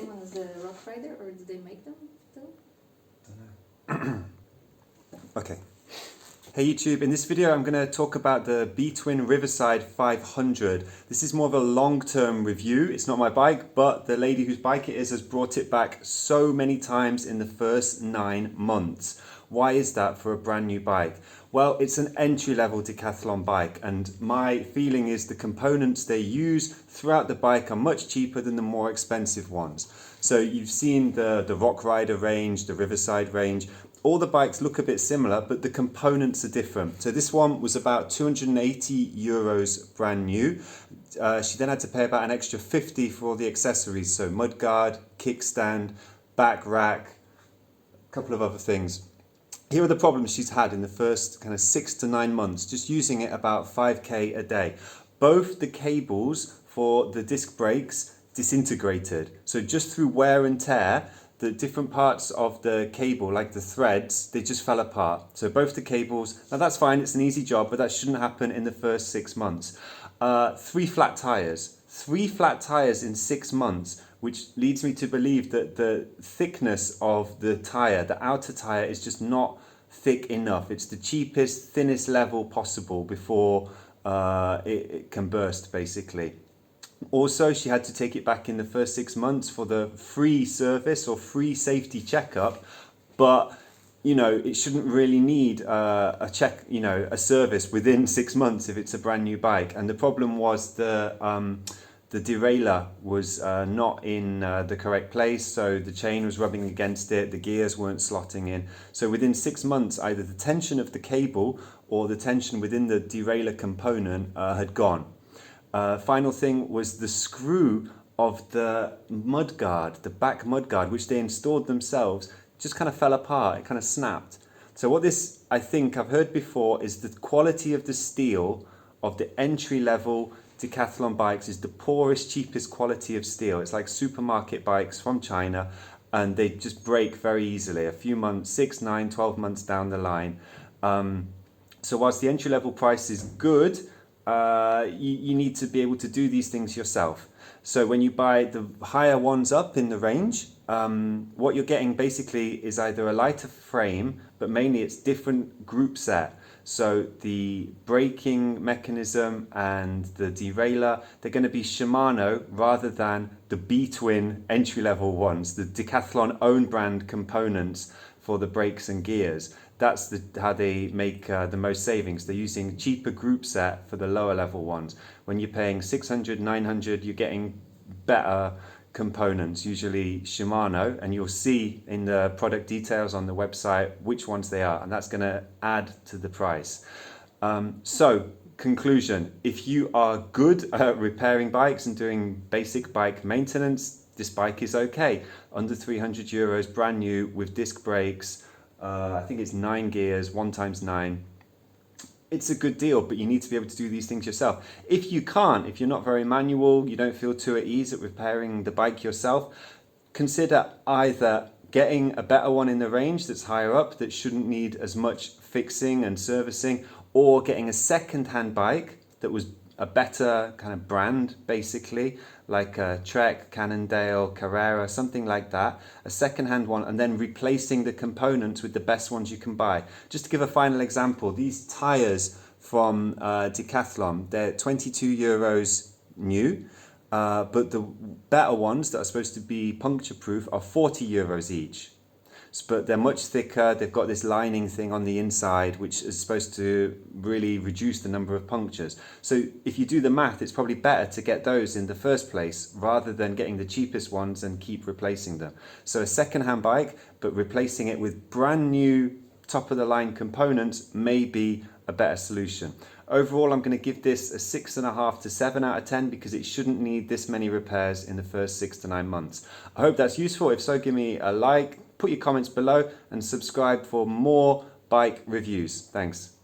same one as the Rock Rider, or did they make them still? Don't know. Okay. Hey YouTube, in this video I'm going to talk about the B-Twin Riverside 500. This is more of a long-term review. It's not my bike, but the lady whose bike it is has brought it back so many times in the first 9 months. Why is that for a brand new bike? Well, it's an entry-level Decathlon bike, and my feeling is the components they use throughout the bike are much cheaper than the more expensive ones. So you've seen the Rock Rider range, the Riverside range. All the bikes look a bit similar, but the components are different. So this one was about 280 euros brand new. She then had to pay about an extra 50 for all the accessories. So mudguard, kickstand, back rack, a couple of other things. Here are the problems she's had in the first kind of 6 to 9 months, just using it about 5k a day. Both the cables for the disc brakes disintegrated. So just through wear and tear, the different parts of the cable, like the threads, they just fell apart. So both the cables, now that's fine, it's an easy job, but that shouldn't happen in the first 6 months. 3 flat tires. 3 flat tires in 6 months, which leads me to believe that the thickness of the tire, the outer tire, is just not thick enough. It's the cheapest, thinnest level possible before it can burst, basically. Also, she had to take it back in the first 6 months for the free service or free safety checkup, but you know, it shouldn't really need a check, you know, a service within 6 months if it's a brand new bike. And the problem was the derailleur was not in the correct place, so the chain was rubbing against it, the gears weren't slotting in. So within 6 months, either the tension of the cable or the tension within the derailleur component had gone. Final thing was the screw of the mudguard, the back mudguard, which they installed themselves, just kind of fell apart. It kind of snapped. So what this, I think I've heard before, is the quality of the steel of the entry-level Decathlon bikes is the poorest, cheapest quality of steel. It's like supermarket bikes from China, and they just break very easily. A few months, 6, 9, 12 months down the line. So whilst the entry-level price is good, you need to be able to do these things yourself. So when you buy the higher ones up in the range, what you're getting basically is either a lighter frame, but mainly it's different group set. So the braking mechanism and the derailleur, they're going to be Shimano rather than the B-Twin entry-level ones, the Decathlon own brand components for the brakes and gears. That's how they make the most savings. They're using cheaper group set for the lower level ones. When you're paying 600, 900, you're getting better components, usually Shimano, and you'll see in the product details on the website which ones they are, and that's going to add to the price. So, conclusion, if you are good at repairing bikes and doing basic bike maintenance, this bike is okay. Under 300 euros, brand new, with disc brakes. I think it's 9 gears, 1x9. It's a good deal, but you need to be able to do these things yourself. If you can't, if you're not very manual, you don't feel too at ease at repairing the bike yourself, consider either getting a better one in the range that's higher up that shouldn't need as much fixing and servicing, or getting a second-hand bike that was a better kind of brand, basically, like a Trek, Cannondale, Carrera, something like that, a second-hand one, and then replacing the components with the best ones you can buy. Just to give a final example, these tires from Decathlon, they're 22 euros new, but the better ones that are supposed to be puncture-proof are 40 euros each. But they're much thicker. They've got this lining thing on the inside, which is supposed to really reduce the number of punctures. So if you do the math, it's probably better to get those in the first place rather than getting the cheapest ones and keep replacing them. So a second-hand bike, but replacing it with brand new top-of-the-line components may be a better solution. Overall, I'm going to give this a 6.5 to 7 out of 10 because it shouldn't need this many repairs in the first 6 to 9 months. I hope that's useful. If so, give me a like. Put your comments below and subscribe for more bike reviews. Thanks.